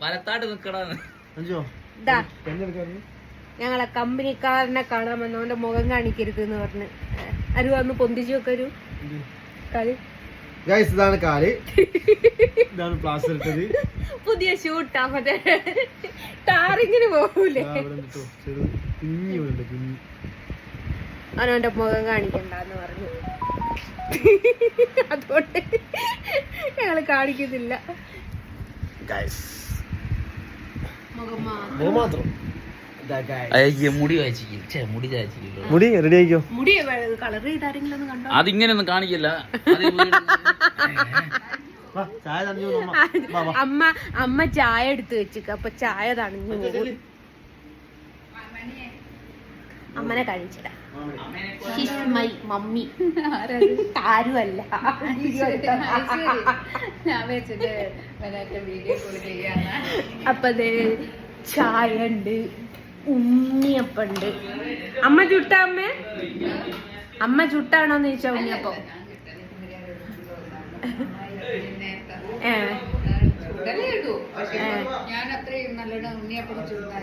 വലത്താട്ട് നിക്കടാന്ന്. ഞങ്ങളെ കമ്പനിക്കാരനെ കാണാൻ വന്നവന്റെ മുഖം കാണിക്കരുത് എന്ന് പറഞ്ഞ് അരു വന്ന് പൊന്തിച്ചു വെക്കൊരു കളി. ഇതാണ് കാല്, ഇതാണ് പ്ലാസ്റ്റർ ഇട്ടത്. പുതിയ ഷൂട്ടാ മറ്റേ ടാറിങ്ങിന് പോകൂലേ. അവനവന്റെ മുഖം കാണിക്കണ്ടെന്ന് പറഞ്ഞു. അതുകൊണ്ട് ഞങ്ങള് കാണിക്കുന്നില്ല. മുഖം മാത്രം. മുടി വായിച്ചില്ല, മുടി ചായച്ചില്ല. മുടി റെഡി ആയിക്കോ. മുടി കളർ ചെയ്താരെങ്കിലും ഒന്ന് കണ്ടോ? അതിങ്ങനെയൊന്നും കാണിക്കില്ല. അമ്മ ചായ എടുത്ത് വെച്ചിക്ക. അപ്പൊ ചായ തണിഞ്ഞു പോകും. അമ്മനെ കഴിച്ചിട. മൈ മമ്മി ആരുമല്ല. അപ്പൊ ചായ ഉണ്ട്, ഉണ്ണിയപ്പുണ്ട്. അമ്മ ചുട്ട അമ്മ ചുട്ടാണോന്ന് ചോദിച്ചാ ഉണ്ണിയപ്പം. ഞാൻ അത്രയും നല്ലോണം ഉണ്ണിയപ്പം ചുടുന്ന